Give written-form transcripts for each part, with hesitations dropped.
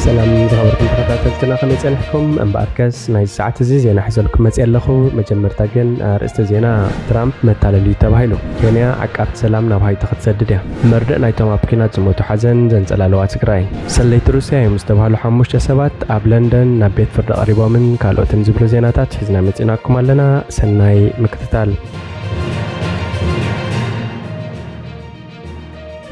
سلام زغوركم تخطاتلتنا خميس أنحكم أمباركس نايز ساعة زينا حزلكم مسئلخو مجمرتا جن رئيس زينا ترامب متعللي تبايلو كينيا عقبت سلام نبهاي تختصددها مردق نايتوم أبكينات زموتو حزن زنزلالوات تقراي سليت روسيا يمستبهالو حموش جسابات أب لندن نبيت فرد قريبا من كالو تنزبلو زيناتات حزنا متعناكم لنا سناي مكتتال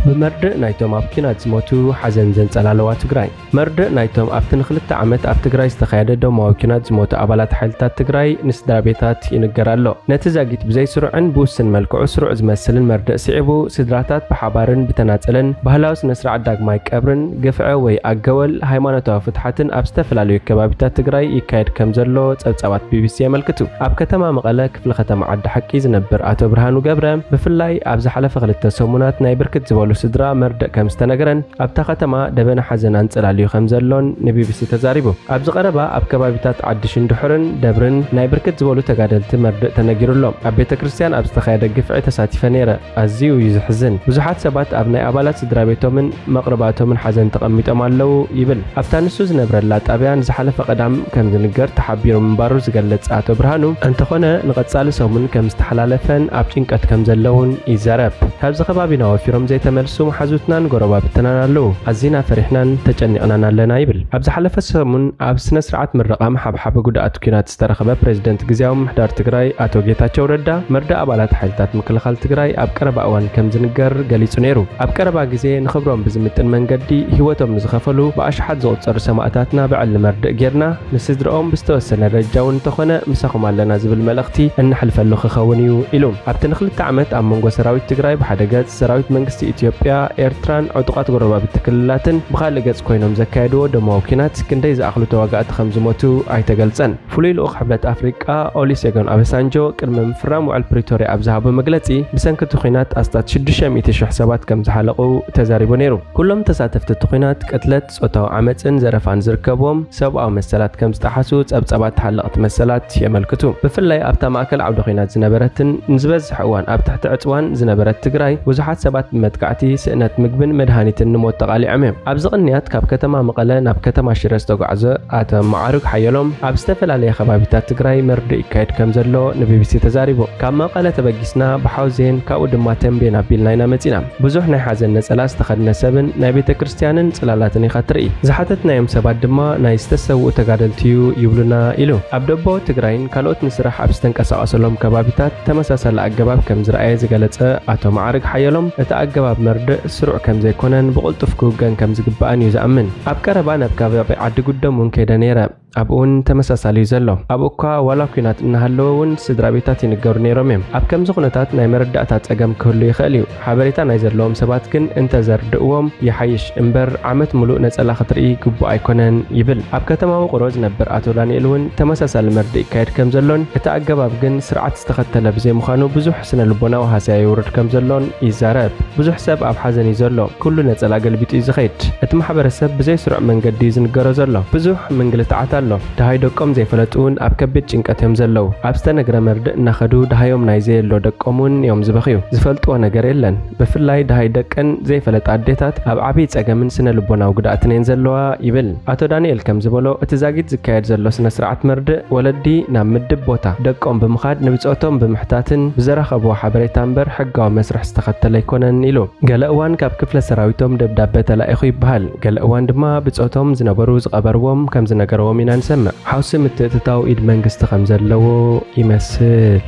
بمردق نايتوم أبكينات زموتو حزن زنزلالوات تقراي مردق نايتوم أبتن خلت عمت أب تقراي استخيادة دو مواكينات زموتو أبالات حالتات تقراي نس درابيتات ينقرالو نتزاقيت بزي سرعن بوسن ملكو سرع زمسلن مردق سعبو سدراتات بحبارن بتناتلن بهلاوس نسرع الداق مايك أبرن قفعو وي أقوال هايمانتو فتحاتن أبستفلالو يكبابيتات تقراي يكايد كمزرلو تسابت بي بي سي ملكتو أب كتما مقالة كفل ختم عد حكي زنبر آتو برهانو قبرم بفلاي أبز حلف غلت تسومونات نايبركت زبولو سدرا مردق كمستنقرن أبتا ختما دبنا حزن أنصلاليو خمزلون نبي بي سي تزاريبو أبز قربا أب كبابيتات عدشن دحرن دبرن نايبركت زبولو تقادلت مردق تنقيرولهم أب بيت كريستيان أبز تخيد قفعي تساتيفة نيرة أزيو يزحزن بزحات سبات أبناء أبالات سدرا بيتو من مقرباتو من حزن تقميت أمالو يبل أبتا نسوز نبرلات أبيان زحلف قدام كمزنقر تحبيرو من بارو زقلت آتو برهانو أنتخونا نقتصالسو من كمستحلالفن أبتنكت كمزلون يزارب هبز خبابينا وفيرم زي تملسو محزوتنان قربا بتنانالو أزينا فرحنان تجنقنا لنا يبل أبز حلف السمون أبس نسرعت من رقم حب قدأتو كينات استرخبا بريزيدنت جزياو محدار تقراي آتو جيتاتشو ردا مردا أبالات حالتات مكلخال تقراي أب قربا أوان كمزنقر قليسو نيرو أب قربا جزي نخبرهم بزمتن منقدي هوتهم نزخفلو بأشحاد زوت سماعتاتنا بعل مرد جيرنا نسدرهم بستوسنا رجاون تخونا مسخم على زبل ملختي أن حلف اللخ خونيو إلوم أبتنخل التعمت أم منغو سراويت تقراي بحدقات سراويت منغستي إثيوبيا إيرتران عطقات قربا بالتكللاتن بخالقات كوينهم زكايدو دموكينات كندي زأخلو تواقعات خمزموتو عيتقلسن فليل أخ حبلات أفريقيا أوليسيغون أبسانجو كلمة مفرام وعلى بريتوريا أبزهابو مقلتي بسنك تخينات أستات شدشة ميتشو حسابات كم زحلقو تزاريبو نيرو كلهم تساتفت التخينات كتلت صوتاو عمتن زرفان زركبهم سبقاو مسلات كم استحسو تسابت حلقت مسلات يملكتو بفلاي أبتا ماكل عبدو خينات زنبرتن نزبز حوان أب تحت عطوان زنبرت تقراي وزحات سبات مدقعتي سئنات مقبن مدهانيت النموت تقالي عميم أبزغنيات كاب كتما مقالة ناب كتما شيرستو قعزة آتا معارك حيالهم أبستفل عليه خبابيتات تقراي مرد إكايد كمزرلو نبي بي سي تزاريبو كاب مقالة تبقيسنا بحوزين كاو دماتن بين أبيلناينا متينا بزوحنا حازن نسألاس تخدنا سبن نايبيت كريستيانن سلالاتني خطرئي زحاتتنا يوم سبات دما نايستسو تقادلتيو يبلنا إلو أبدبو تقراين كالوت نسرح أبستنكسا أصلهم كبابيتات تمساسل أقباب كمزرعي زغالت آتو معارك حيالهم أقباب مرد سرع كم زي كونن بقلتف كوغان كم زقبان يزأمن أب كربان أب كابي عد قدامون كيدانيرا أبون تمساسالي زلو أبوكا ولا كينات إنهالون سدرابيتات ينقر نيرميم أب كم زغنتات ناي مردأتات أقام كله يخليو حبريتا نايزرلوم سباتكن انتظر دقوم يحيش امبر عمت ملوء نسألا خطرئي كبو أيكونن يبل أب كتما وقروز نبر آتو دانيلون تمساسال مردئ كايد كم زلون اتأقب أبقن سرعات استخدتنا بزي مخانو بزوح سنة لبونا وهاسا يورد كم زلون يزارب بزوح سب أب حزن يزلو كله نسألا قلبيت إزخيت اتمحبر السب بزي سرع من قد يزنقر زلو بزوح من قلت عتالو دهاي دوكم زي فلتون أب كبت جنكتهم زلو أبستنقر مردئ نخدو دهايوم نايزي اللو دكومون يوم زبخيو زفلتو نقريلن بفلاي دهاي دكن زي فلت عديتات أب عبيت أقامن سنة لبونا وقدأتنين زلوها يبل آتو دانيل كم زبولو اتزاقيت زكايد زلو سنة سرعات مردئ ولدي نام مدب بوتا دكم بمخاد نبتسوتهم بمحتاتن بزرخ أبو حبريتانبر حقا مسرح استخدت ليكونن إلو قال أوان كاب كفل سراويتهم دبدابة لا بهال قال أوان دما بتسوتهم زنبروز قبروهم كم زنقروهم ينسمع حوسم التتتاو إيد منقست خمزلو يمثل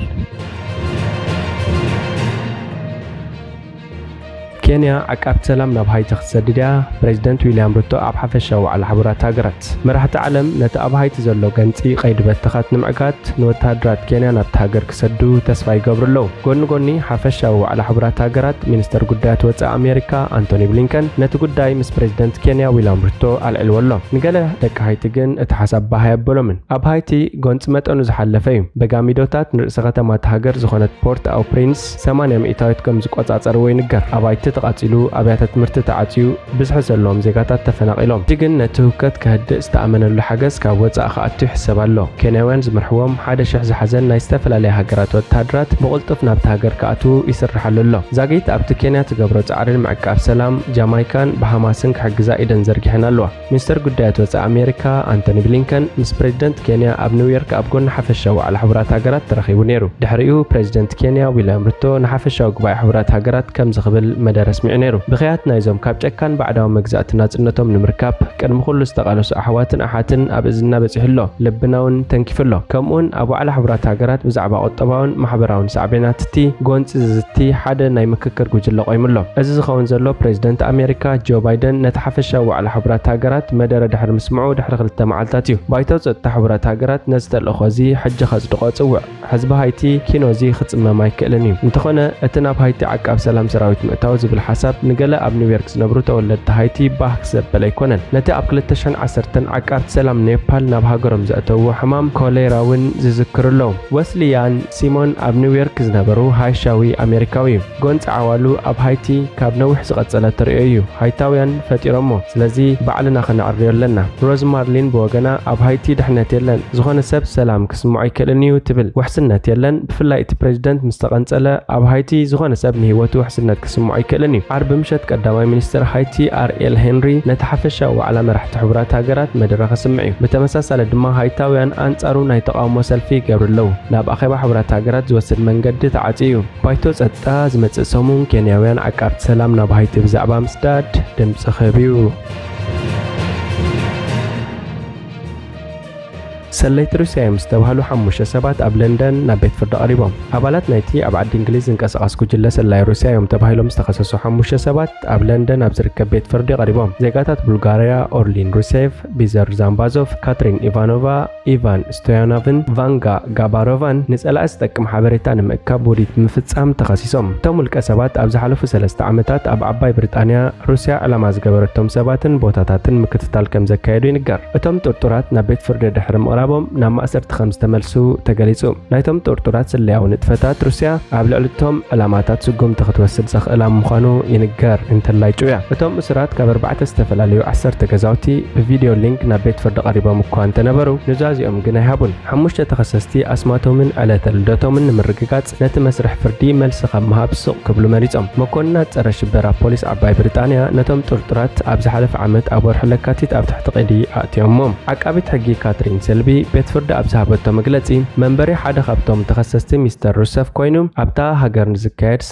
كينيا عقبت سلام نبهاي تخسدديا بريزيدنت ويليام روتو أب حفشاو على حبرات هاجرات مرحت عالم نتا أبهاي تزلو قنصي قيد بتخات نمعقات نوتادرات كينيا نبت هاجر كسدو تسفاي قبرلو قوني حفشاو على حبرات هاجرات مينستر قدات وصا أمريكا أنتوني بلينكن نتو قداي مس بريزيدنت كينيا ويليام روتو على الولو نقاله دك هايتجن اتحسب بهاي بلومن أبهايتي قنص متأنو زحلفيو بقاميدوتات نرأس ختمات هاجر زخونت بورت أو برينس 800 كم زقوات أروي نقر أبايت ተቃጺሉ ኣብያተ ትምህርቲ ተዓጽዩ ብዝሕ ዘለዎም ዜጋታት ተፈናቂሎም ግን ነቲ ህውከት ክህድእ ዝተኣመነሉ ሓገዝ ካብ ወጻኢ ክኣቱ ይሕሰብ ኣሎ ኬንያውያን ዝመርሕዎም 1000 ዝሓዘን ናይ ዝተፈላለየ ሃገራት ወታደራት ብቕልጡፍ ናብቲ ሃገር ክኣትዉ ይስርሓሉ ኣሎ ዛጊት ኣብቲ ኬንያ ትገብሮ ጻዕርን ምዕቃብ ሰላም ጃማይካን ባሃማስን ክሕግዛ ኢደን ዘርጊሐን ኣለዋ ሚኒስትር ጉዳያት ወጻኢ ኣሜሪካ አንቶኒ ብሊንከን ምስ ፕሬዚደንት ኬንያ ኣብ ኒውዮርክ ኣብ ጎኒ ሓፈሻዊ ዋዕላ ሕቡራት ሃገራት ተረኺቡ ነይሩ ድሕሪኡ ፕሬዚደንት ኬንያ ዊልያም ሩቶ ንሓፈሻዊ ጉባኤ ሕቡራት ሃገራት ከም ዝኽብል መደረ ኣስሚዑ ነይሩ ብኽያት ናይዞም ካብ ጨካን ባዕዳዊ መግዛእቲ ናጽነቶም ንምርካብ ቅድሚ ኩሉ ዝተቓለሱ ኣሕዋትን ኣሓትን ኣብ እዝና በፂሕሎ ልብና እውን ተንኪፍሎ ከምኡውን ኣብ ዋዕላ ሕቡራት ሃገራት ብዛዕባ ቁጠባውን ማሕበራውን ሳዕቤናት እቲ ጎንፂ ዝዝቲ ሓደ ናይ ምክክር ጉጅለ ቆይሙሎ እዚ ዝኸውን ዘሎ ፕሬዚደንት ኣሜሪካ ጆ ባይደን ነቲ ሓፈሻዊ ዋዕላ ሕቡራት ሃገራት መደረ ድሕሪ ምስምዑ ድሕሪ 2 መዓልታት እዩ ባይቶ ጸጥታ ሕቡራት ሃገራት ነዚ ተልእኾ እዚ ሕጂ ከጽድቆ ጽውዕ ህዝቢ ሃይቲ ኪኖዚ ክጽመም ኣይክእልን እዩ እንተኾነ እቲ ናብ ሃይቲ ዓቃብ ሰላም ሰራዊት ምእታው ዝብል ሓሳብ ንገለ ኣብ ኒውዮርክ ዝነብሩ ተወለድቲ ሃይቲ ባህ ክዘበል ኣይኮነን ነቲ ኣብ 2010 ዓቃብቲ ሰላም ኔፓል ናብ ሃገሮም ዘእተውዎ ሕማም ኮሌራ እውን ዝዝክርሎ ወስሊያን ሲሞን ኣብ ኒውዮርክ ዝነበሩ ሃይሻዊ ኣሜሪካዊ እዩ ጎንፂ ዓዋሉ ኣብ ሃይቲ ካብ ነዊሕ ዝቐጸለ ተርእዮ እዩ ሃይታውያን ፈጢሮሞ ስለዚ ባዕልና ክነዕርዮ ኣለና ሮዝማርሊን ብወገና ኣብ ሃይቲ ድሕነት የለን ዝኾነ ሰብ ሰላም ክስምዖ ኣይክእልን እዩ ትብል ውሕስነት የለን ብፍላይ እቲ ፕሬዚደንት ምስ ተቐንጸለ ኣብ ሃይቲ ዝኾነ ሰብ ንህይወቱ ውሕስነት ክስምዖ ኣይክእልን እዩ ዓርቢ ምሸት ቀዳማይ ሚኒስትር ሃይቲ ኣርኤል ሄንሪ ነቲ ሓፈሻዊ ዋዕላ መራሕቲ ሕቡራት ሃገራት መደረ ክስምዕ እዩ ብተመሳሳሊ ድማ ሃይታውያን ኣንጻሩ ናይ ተቃውሞ ሰልፊ ይገብሩ ኣለዉ ናብ ኣኼባ ሕቡራት ሃገራት ዝወስድ መንገዲ ተዓጽዩ እዩ ባይቶ ጸጥታ ዝመጽእ ሰሙን ኬንያውያን ዓቃብቲ ሰላም ናብ ሃይቲ ብዛዕባ ምስዳድ ድምፂ ክህብዩ ሰለይቲ ሩስያ ምስተባሃሉ 5 ሰባት ኣብ ለንደን ናብ ቤት ፍርዲ ቀሪቦም ኣባላት ናይቲ ኣብ ዓዲ እንግሊዝ እንቀሳቐስ ጉጅለ ሰላይ ሩስያ እዮም ተባሂሎም ዝተኸሰሱ 5 ሰባት ኣብ ለንደን ኣብ ዝርከብ ቤት ፍርዲ ቀሪቦም ዜጋታት ቡልጋርያ ኦርሊን ሩሴቭ ቢዘር ዛምባዞቭ ካትሪን ኢቫኖቫ ኢቫን ስቶያኖቭን ቫንጋ ጋባሮቫን ንጸላእ ዝጠቅም ሓበሬታ ንምእካብ ውሪድ ምፍጻም ተኸሲሶም እቶም ውልቀ ሰባት ኣብ ዝሓለፉ 3 ዓመታት ኣብ ዓባይ ብሪጣንያ ሩስያ ዕላማ ዝገበረቶም ሰባትን ቦታታትን ምክትታል ከም ዘካየዱ ይንገር እቶም ጥርጡራት ናብ ቤት ፍርዲ ድሕሪ ምቕራብ ናብ ማእሰርቲ ከም ዝተመልሱ ተገሊጹ ናይቶም ጥርጡራት ስለያዊ ንጥፈታት ሩስያ ኣብ ልዕልቶም ዕላማታት ስጉምቲ ክትወስድ ዘኽእላ ምዃኑ ይንገር እንተላይ ጩያ እቶም እስራት ካብ 4 ዝተፈላለዩ 10 ገዛውቲ ብቪድዮ ሊንክ ናብ ቤት ፍርዲ ቀሪቦም እኳ እንተነበሩ ንዛዚኦም ግን ኣይሃቡን 5 ተኸሰስቲ ኣስማቶምን ዕለተ ልደቶምን ንምርግጋጽ ነቲ መስርሕ ፍርዲ መልሲ ካብ ምሃብ ስቕ ክብሉ መሪጾም መኮንናት ጸረ ሽበራ ፖሊስ ዓባይ ብሪጣንያ ነቶም ጥርጡራት ኣብ ዝሓለፈ ዓመት ኣብ ወርሒ ለካቲት ኣብ ትሕቲ ቐይዲ ኣእትዮሞም ዓቃቢት ሕጊ ካትሪን ሴልቢ ቤት ፍርዲ ኣብ ዝሃበቶ መግለጺ መንበሪ ሓደ ካብቶም ተኸሰስቲ ሚስተር ሩሰፍ ኮይኑ ኣብታ ሃገር ንዝካየድ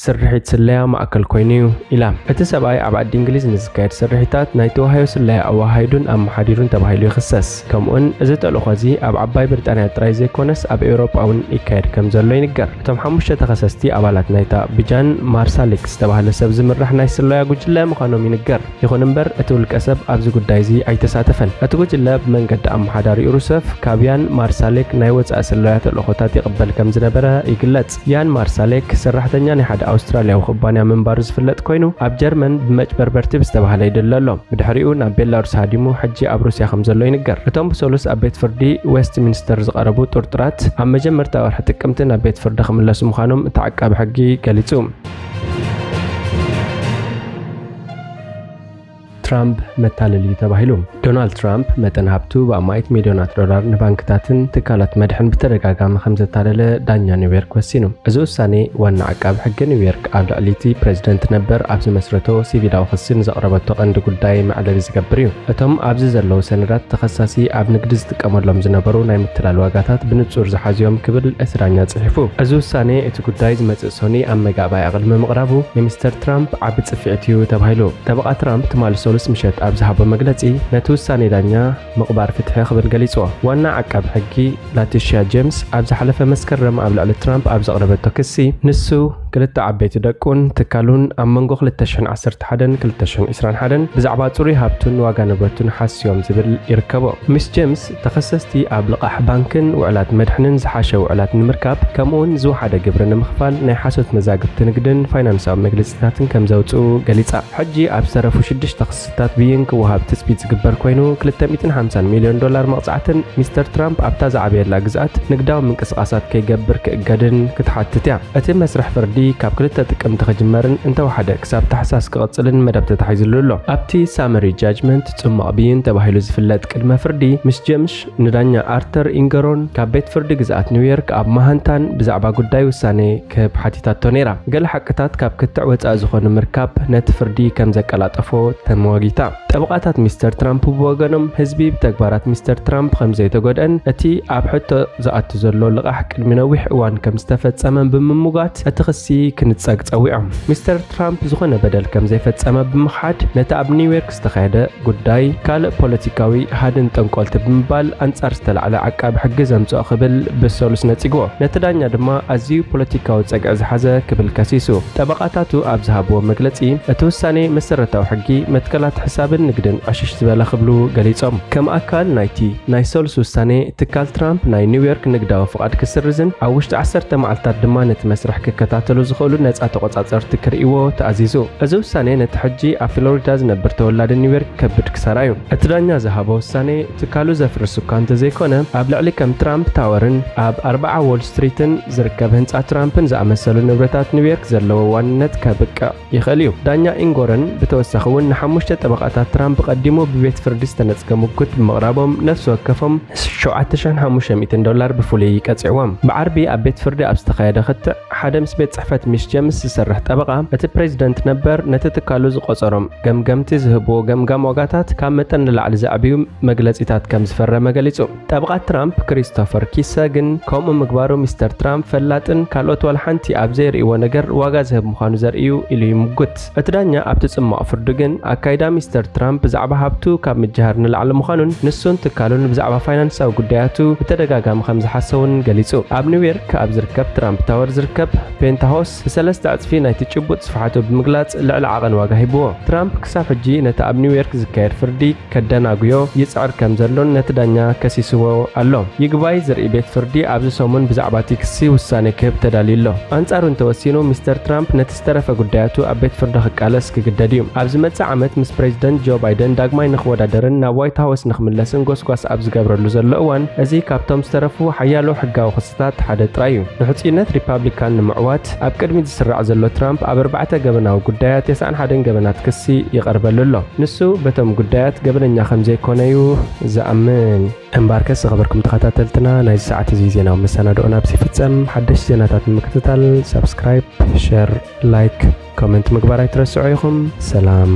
ስርሒት ስለያ ማእከል ኮይኑ ኢላ እቲ ሰብኣይ ኣብ ዓዲ እንግሊዝ ንዝካየድ ስርሒታት ናይ ተዋሃዮ ስለያ ኣዋሃይዱን ኣመሓዲሩን ተባሂሉ ይኽሰስ ከምኡን እዚ ተልእኾ እዚ ኣብ ዓባይ ብሪጣንያ ጥራይ ዘይኮነስ ኣብ ኤውሮጳ እውን ይካየድ ከም ዘሎ ይንገር እቶም 5 ተኸሰስቲ ኣባላት ናይታ ቢጃን ማርሳሊክ ዝተባህለ ሰብ ዝምራሕ ናይ ስለያ ጉጅለ ምዃኖም ይንገር ይኹን እምበር እቲ ውልቀ ሰብ ኣብዚ ጉዳይ እዚ ኣይተሳተፈን እቲ ጉጅለ ብመንገዲ ኣመሓዳሪ ሩሰፍ ካብያን ማርሳሌክ ናይ ወጻኢ ስለያ ተልእኾታት ይቕበል ከም ዝነበረ ይግለጽ ያን ማርሳሌክ ሰራሕተኛ ናይ ሓደ ኣውስትራልያዊ ኩባንያ ምንባሩ ዝፍለጥ ኮይኑ ኣብ ጀርመን ብመጭበርበርቲ ዝተባህለ ይድለ ኣሎ ብድሕሪኡ ናብ ቤላሩስ ሃዲሙ ሕጂ ኣብ ሩስያ ከም ዘሎ ይንገር እቶም ብሰሉስ ኣብ ቤት ፍርዲ ዌስት ሚኒስተር ዝቐረቡ ጥርጡራት ኣብ መጀመርታ ወርሒ ጥቅምቲ ናብ ቤት ፍርዲ ክምለሱ ምዃኖም እቲ ዓቃቢ ሕጊ ገሊጹ ትራምፕ መታለሊ ተባሂሉ ዶናልድ ትራምፕ መጠን ሃብቱ በ100 ሚልዮናት ዶላር ንባንክታትን ትካላት መድሕን ብተደጋጋሚ ከም ዘታለለ ዳኛ ኒውዮርክ ወሲኑ እዚ ውሳኔ ዋና ዓቃቢ ሕጊ ኒውዮርክ ኣብ ልዕሊቲ ፕሬዚደንት ነበር ኣብ ዝመስረቶ ሲቪላዊ ክሲ ንዘቕረበቶ ቀንዲ ጉዳይ መዕለሊ ዝገብር እዩ እቶም ኣብዚ ዘለዉ ሰነዳት ተኸሳሲ ኣብ ንግዲ ዝጥቀመሎም ዝነበሩ ናይ ምትላል ዋጋታት ብንጹር ዝሓዝዮም ክብል እስራኛ ጽሒፉ እዚ ውሳኔ እቲ ጉዳይ ዝመጽእ ሶኒ ኣብ መጋባይ ኣቕልሚ ምቕራቡ የሚስተር ትራምፕ ዓቢ ጽፍዕት እዩ ተባሂሉ ጠበቓ ትራምፕ ትማል ምሸት ኣብ ዝሃቦ መግለጺ ነቲ ውሳኔ ዳኛ ምቕባር ፍትሒ ክብል ገሊጹ ዋና ዓቃቢ ሕጊ ላቲሺያ ጄምስ ኣብ ዝሓለፈ መስከረም ኣብ ልዕሊ ትራምፕ ኣብ ዘቕረበቶ ክሲ ንሱ ክልተ ዓበይቲ ደቁን ትካሉን ኣብ መንጎ 2011-2021 ብዛዕባ ጽሩይ ሃብቱን ዋጋ ንብረቱን ሓስዮም ዝብል ይርከቦ ሚስ ጄምስ ተኸሰስቲ ኣብ ልቓሕ ባንክን ውዕላት መድሕንን ዝሓሸ ውዕላት ንምርካብ ከምኡውን ዝወሓደ ግብሪ ንምኽፋል ናይ ሓሶት መዛግብቲ ንግድን ፋይናንሳዊ መግለፂታትን ከም ዘውፅኡ ገሊጻ ሕጂ ኣብ ዝተረፉ 6 ክስታት ክስታት ብይን ክወሃብ ተስቢት ዝግበር ኮይኑ $250 ሚልዮን መቕጻዕትን ሚስተር ትራምፕ ኣብታ ዝዓበየላ ግዝኣት ንግዳዊ ምንቅስቓሳት ከይገብር ክእገድን ክትሓትት እያ። እቲ መስርሕ ፍርዲ ካብ 2 ጥቅምቲ ክጅመርን እንተወሓደ ክሳብ ታሕሳስ ክቕጽልን መደብ ተታሒዙሉ ኣሎ። ኣብቲ ሳመሪ ጃጅመንት ጽማቕ ብይን ተባሂሉ ዝፍለጥ ቅድመ ፍርዲ ምስ ጀምሽ ንዳኛ ኣርተር ኢንገሮን ካብ ቤት ፍርዲ ግዝኣት ኒውዮርክ ኣብ ማሃንታን ብዛዕባ ጉዳይ ውሳኔ ክህብ ሓቲታቶ ነይራ። ገለ ሓቅታት ካብ ክትዕ ወፃኢ ዝኾኑ ምርካብ ነቲ ፍርዲ ከም ዘቀላጠፎ ተመዋጊታ። ጠበቃታት ሚስተር ትራምፕ ብወገኖም ህዝቢ ብተግባራት ሚስተር ትራምፕ ከም ዘይተጎድአን እቲ ኣብ ሕቶ ዝኣቱ ዘሎ ልቓሕ ቅድሚ ነዊሕ እዋን ከም ዝተፈጸመ ብምምጓት እቲ ክሲ ክንጸግ ጸዊዖም። ሚስተር ትራምፕ ዝኾነ በደል ከም ዘይፈጸመ ብምኽሓድ ነቲ ኣብ ኒውዮርክ ዝተኻየደ ጉዳይ ካልእ ፖለቲካዊ ሃድን ጠንቆልቲ ብምባል ኣንጻር ዝተላዕለ ዓቃቢ ሕጊ ዘምጽኦ ክብል ብሰሉስ ነጺግዎ። ነቲ ዳኛ ድማ ኣዝዩ ፖለቲካዊ ጸግዒ ዝሓዘ ክብል ከሲሱ። ጠበቃታቱ ኣብ ዝሃብዎ መግለጺ እቲ ውሳኔ መሰረታዊ ሕጊ መትከላት ሕሳብን ንግድን ዕሽሽ ዝበለ ክብሉ ገሊጾም። ከም ኣካል ናይ ሰሉስ ውሳኔ ትካል ትራምፕ ናይ ኒውዮርክ ንግዳዊ ፍቓድ ክስርዝን ኣብ ውሽጢ 10 መዓልታት ድማ ነቲ መስርሕ ክከታተሉ ዝኽእሉ ነጻ ተቆጻጸርቲ ክርእይዎ ተኣዚዙ። እዚ ውሳኔ ነቲ ሕጂ ኣብ ፍሎሪዳ ዝነብር ተወላዲ ኒውዮርክ ከብድ ክሰራ እዩ። እቲ ዳኛ ዝሃቦ ውሳኔ ትካሉ ዘፍርስ እኳ እንተዘይኮነ ኣብ ልዕሊ ከም ትራምፕ ታወርን ኣብ 40 ዎል ስትሪትን ዝርከብ ህንጻ ትራምፕን ዝኣመሰሉ ንብረታት ኒውዮርክ ዘለዎ ዋንነት ከብቅዕ ይኽእል እዩ። ዳኛ ኢንጎረን ብተወሳኺ እውን ንሓሙሽተ ጠበቃታት ትራምፕ ቀዲሞ ብቤት ፍርዲ ዝተነጽገ ሙግት ብምቕራቦም ነፍሲ ወከፎም $7,500 ብፍሉይ ቀፂዕዎም። ብዓርቢ ኣብ ቤት ፍርዲ ኣብ ዝተኻየደ ክትዕ ሓደ ምስ ቤት ጽሕፈት ሚስ ጀምስ ዝሰርሕ ጠበቃ እቲ ፕሬዚደንት ነበር ነቲ ትካሉ ዝቆጸሮም ገምገምቲ ዝህብዎ ገምጋም ዋጋታት ካብ መጠን ንላዕሊ ዘዕብዩ መግለጺታት ከም ዝፈረመ ገሊጹ። ጠበቃት ትራምፕ ክሪስቶፈር ኪሰ ግን ከምኡ ምግባሩ ሚስተር ትራምፕ ፈላጥን ካልኦት ወልሓንቲ ኣብ ዘይርእይዎ ነገር ዋጋ ዝህብ ምዃኑ ዘርእዩ ኢሉ ይምጉት። እቲ ዳኛ ኣብቲ ጽማቕ ፍርዲ ግን ኣካይዳ ሚስተር ትራምፕ ብዛዕባ ሃብቱ ካብ ምጅሃር ንላዕሊ ምዃኑን ንሱን ትካሉን ብዛዕባ ፋይናንሳዊ ጉዳያቱ ብተደጋጋሚ ከም ዝሓሰውን ገሊጹ። ኣብ ኒውዮርክ ኣብ ዝርከብ ትራምፕ ታወር ዝርከብ ፔንታሆስ ብ3 እጥፊ ናይቲ ጭቡጥ ስፍሓቱ ብምግላጽ ልዕሊ ዓቐን ዋጋ ሂብዎ። ትራምፕ ክሳብ ሕጂ ነቲ ኣብ ኒውዮርክ ዝካየድ ፍርዲ ከደናጉዮ ይጽዕር ከም ዘሎን ነቲ ዳኛ ከሲስዎ ኣሎ። ይግባይ ዝርኢ ቤት ፍርዲ ኣብዚ ሰሙን ብዛዕባ እቲ ክሲ ውሳኔ ክህብ ተዳልዩ ኣሎ። ኣንጻሩ እንተወሲኑ ሚስተር ትራምፕ ነቲ ዝተረፈ ጉዳያቱ ኣብ ቤት ፍርዲ ክቃለስ ክግደድ እዩ። ኣብ ዝመጽእ ዓመት ምስ ፕሬዚደንት ጆ ባይደን ዳግማይ ንኽወዳደርን ናብ ዋይት ሃውስ ንኽምለስን ጎስጓስ ኣብ ዝገብረሉ ዘሎ እዋን እዚ ካብቶም ዝተረፉ ሓያሎ ሕጋዊ ክስታት ሓደ ጥራይ እዩ። ንሕጺነት ሪፓብሊካን ንምዕዋት ኣብ ቅድሚት ዝስራዕ ዘሎ ትራምፕ ኣብ 4 ገበናዊ ጉዳያት 91 ገበናት ክሲ ይቐርበሉ ኣሎ። ንሱ በቶም ጉዳያት ገበነኛ ከም ዘይኮነ እዩ ዝኣምን። እምባርከስ ዝኸበርኩም ተኸታተልትና ናይዚ ሰዓት እዚ ዜናዊ መሰናዶና ብዝፍጸም ሓደሽቲ ዜናታት ንምክትታል ሰብስክራይብ፣ ሼር፣ ላይክ፣ ኮሜንት ምግባር ኣይትረስዑ ኢኹም። ሰላም